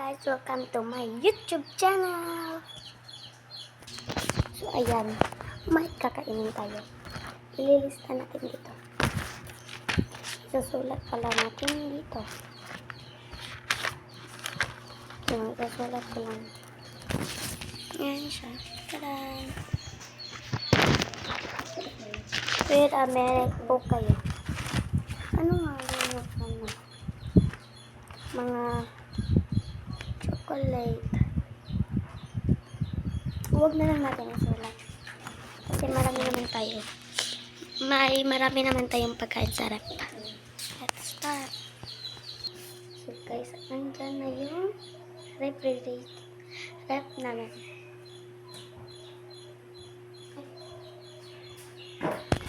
guys! Welcome to my YouTube channel! So, ayan. May kakainin tayo. Ililista natin dito. Isusulat pala natin dito. So, isusulat ko lang. Ayan siya. Tada! Wait a minute po kayo. Ano nga yun? Mga chocolate. Huwag na lang natin isulat. Kasi marami naman tayo. Marami naman tayong pagkain sa rep. Let's start. So guys, nandyan na yung rep namin.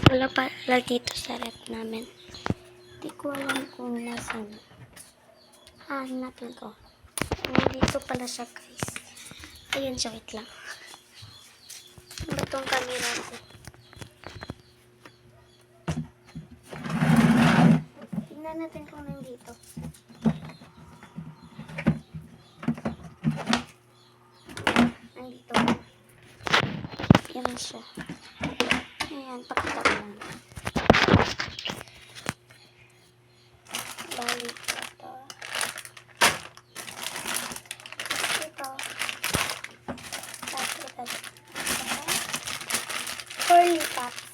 Wala pala dito sa rep namin. Hindi ko alam kung nasan. Hanapin ko. Dito pala siya guys. Ayun siya, wait lang. Ano itong camera ko? Tingnan natin kung nandito. Nandito. Yan siya. Ayan, pakita ko lang. Balik ko ito. Ito. Tapos ito. Curly Pops.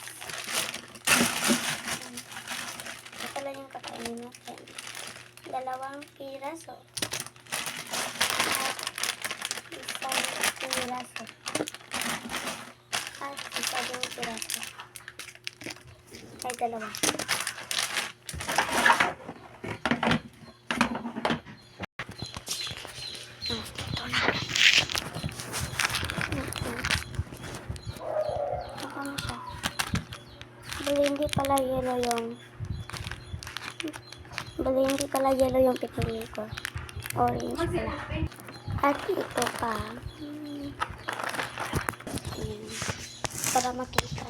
Ito lang yung kakainin natin. 2 piraso. At 1 piraso. At 1 piraso. Ay, 2. Ito na. Ano siya? Hindi pala yellow yung pinili ko. Orange pala. At ito pa. Ayan. Para makita.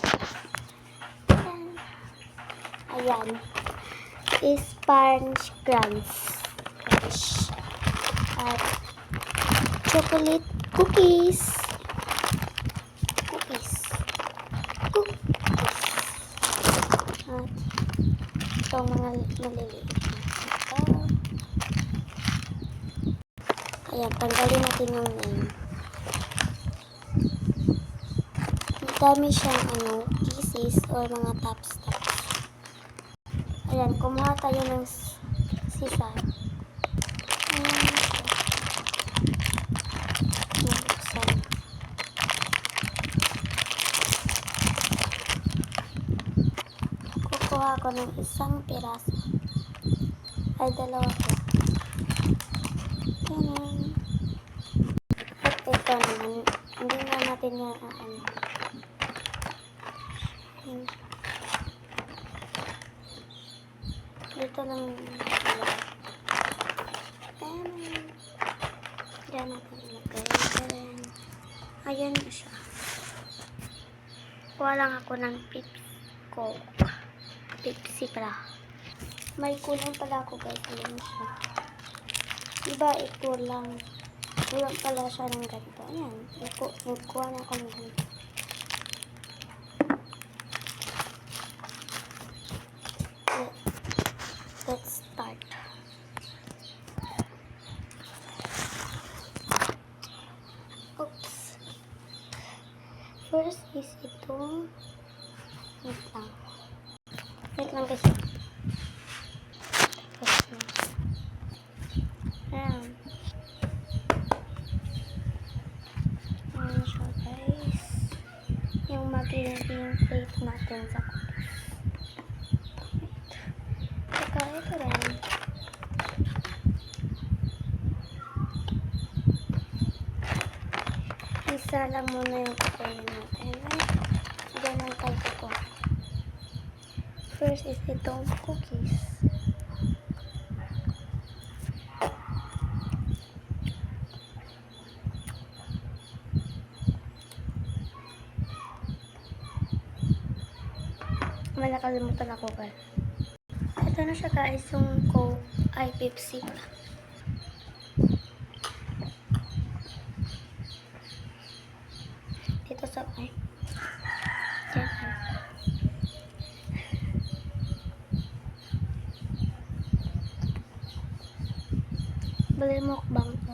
Ayan. Sponge crunch. At chocolate cookies. At itong mga maliliit. Ayan, tanggalin natin yung name. Dami siyang pieces or mga tops. Ayan, kumuha tayo ng sisa. Ayan. Nabuksan. Kukuha ko ng 1 piraso. Ay, 2 ko. Ayan. At ito naman, hindi na natin yung dito lang diyan natin ilagay. Ayan na siya. Kuha lang ako ng Pepsi pala. May kulang pala ako guys. Ayan siya. Diba ito lang. Kulang pala siya ng ganito. Ayan. Nagkuha na ako ng ganito. Let's start. Oops. First is itong wait lang kasi. Ayan. Ayan siya guys. Yung magiging plate natin sa cookies. Saka ito rin. Isa lang muna yung kukunin natin. Diyan lang tayo ko. First is itong cookies. Nakalimutan ako guys. Ito na siya guys, yung Coke ay Pepsi. mukbang ko.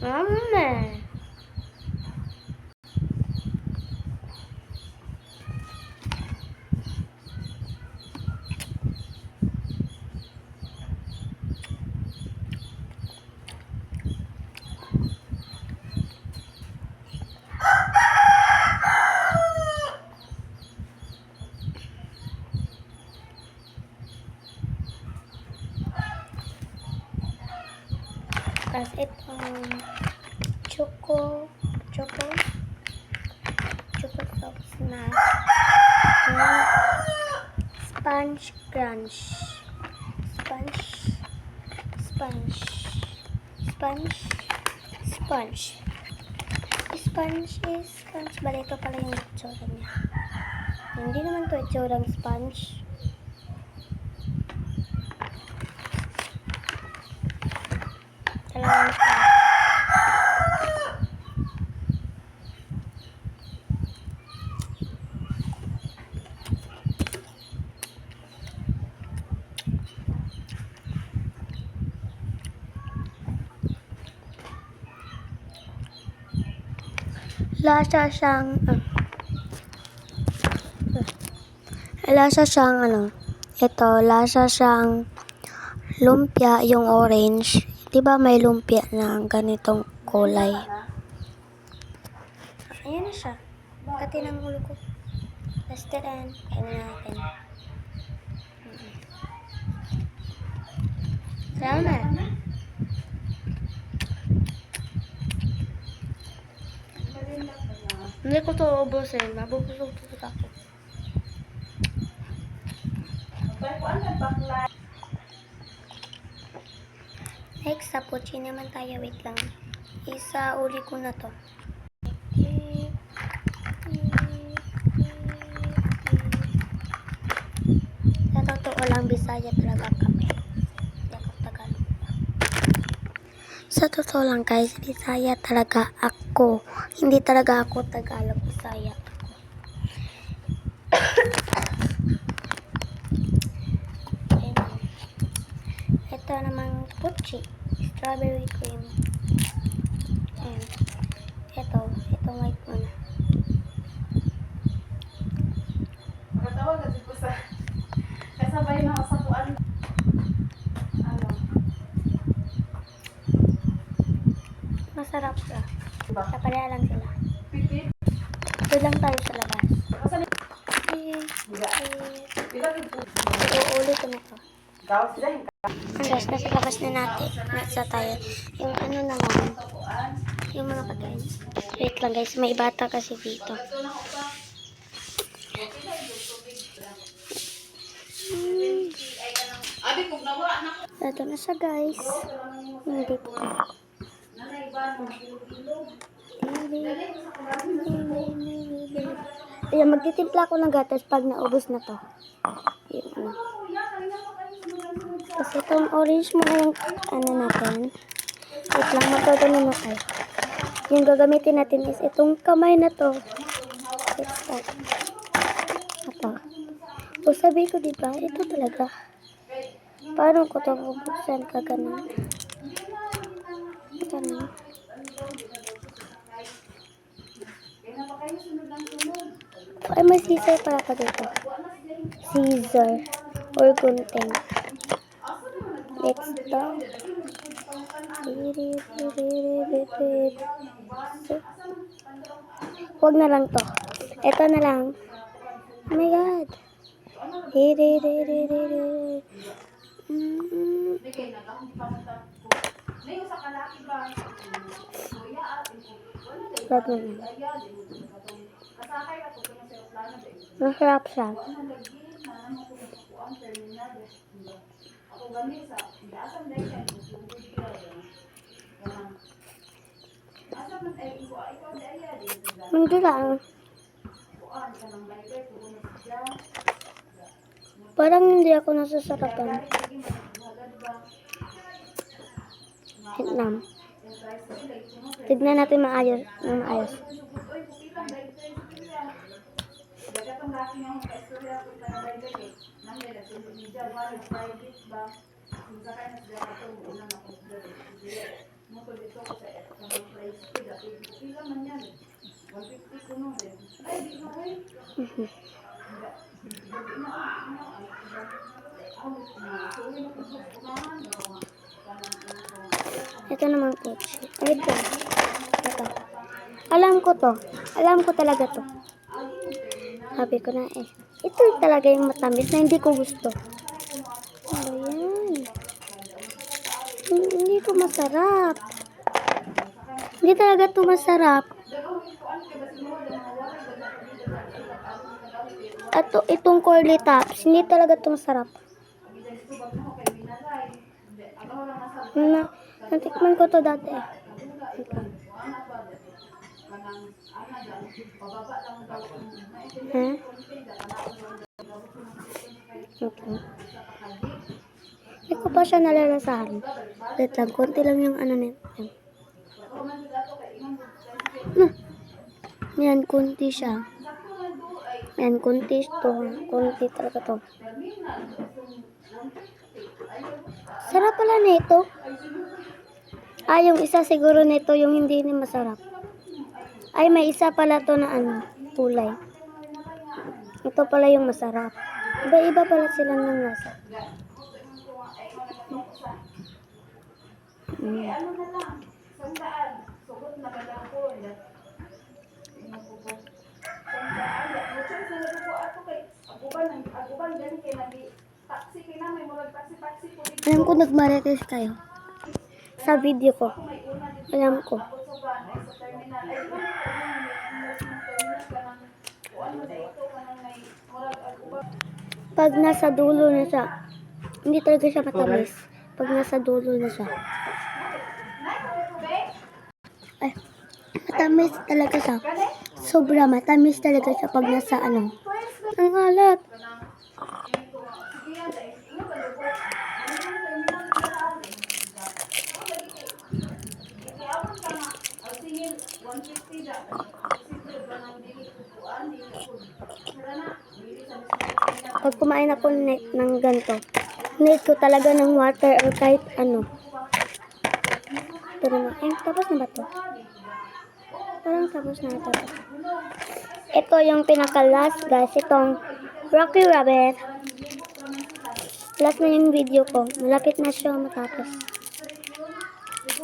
Mama. Tapos itong choco sauce na sponge crunch. Sponge is crunch. Bali, ito pala yung itsura niya. Hindi naman to itsurang sponge. Talagang lasa siyang lumpia, yung orange. 'Di ba may lumpia na ganitong kulay? Ayan na siya. Pati ng ulo ko. Restaurant. Kainin natin. Salamat. Hindi ko to ubusin. Mabubusog to ako. Next, sa pochi naman tayo. Wait lang. Isa uli ko na to. Sa totoo lang, Bisaya talaga kami. Hindi ako Tagalog. Sa totoo lang guys, Bisaya talaga ako. Hindi talaga ako Tagalog, Bisaya. Ito namang pochi. Strawberry cream. Ayan. Ito white muna. Magkatawag kasi ko sa kasabay na sa kuan. Ano? Masarap siya. Kapalaya lang sila. Pipit. Ito lang tayo sa labas. Kasan Uulit ko na to. daw sila yung Guys, nasa labas na natin. Nasa tayo. Yung ano naman. Yung mga pagkain. Wait lang guys. May bata kasi dito. Ito na siya guys. Hindi po. Ayan, magtitimpla ko ng gatas pag naubos na to. Yun, ano. Kasi itong orange mo yung ano natin. Wait lang, magkagano na tayo. Yung gagamitin natin is itong kamay na to. Let's start. Ito. O sabi ko diba, ito talaga. Paano ko ito bubuksan ka ganun? Ganun. Ay, may scissor para ka dito. Scissor. Or gunting. Let's start. Huwag na lang to. Ito na lang. Oh my God. Huwag na lang. Masarap siya. Hindi lang. Parang hindi ako nasasarapan. Hit lang. Tignan natin maayos. lalaki nga mga istorya ko tayo by the way. Nang nila sundo ni Jal, wala private ba? Kung sa kanya sila ito, unang ako mo ko dito ko sa mga price ko, dati pila man yan. 150 ko no din. Ay, di na way. Ito naman kotse. Wait lang. Ito. Alam ko to. Alam ko talaga to. Sabi ko na eh. Ito talaga yung matamis na hindi ko gusto. Ano yan? Hindi to masarap. Hindi talaga to masarap. At itong curly tops, hindi talaga to masarap. Natikman ko to dati. Okay. Hindi ko pa siya nalalasahan. Wait lang, konti lang yung ano nito. Yan, konti siya. Yan, konti ito. Konti talaga to. Sarap pala nito. Yung isa siguro nito yung hindi ni masarap. Ay, may isa pala to na ano, kulay. Ito pala yung masarap. Iba-iba pala sila ng lasa. Alam ko nagmarites kayo. Sa video ko. Alam ko. Pag nasa dulo na siya, hindi talaga siya matamis. Pag nasa dulo na siya. Ay, matamis talaga siya. Sobra matamis talaga siya pag nasa ano. Ang alat. Pag kumain ako ng ganito, need ko talaga ng water or kahit ano. Ito naman. Tapos na ba ito? Parang tapos na ito. Ito yung pinaka-last guys. Itong Rocky Rabbit. Last na yung video ko. Malapit na siya matapos.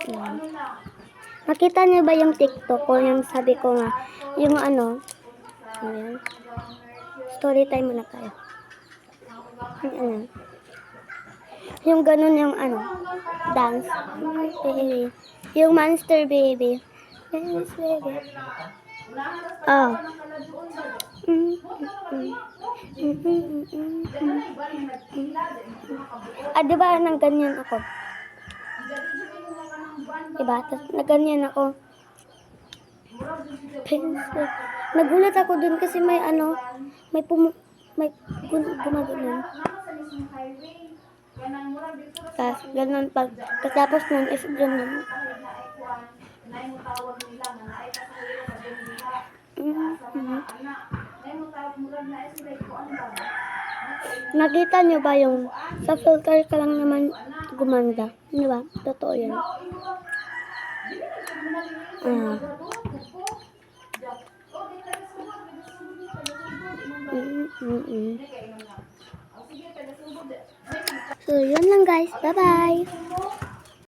Ayan. Nakita niyo ba yung TikTok ko? Yung sabi ko nga, yung ano. Ayan. Story time muna tayo. Ano? Yung ganun yung ano, dance. Baby. Yung monster baby. Dance baby. Oh. Diba nang ganyan ako? Diba? Na ganyan ako. Nagulat ako dun kasi may ano, may gumagano'n. Tapos, ganun pagkatapos nun, is ganun. Nakita nyo ba yung sa filter ka lang naman gumanda? Di ba? Totoo yan. So, yun lang guys. Bye-bye!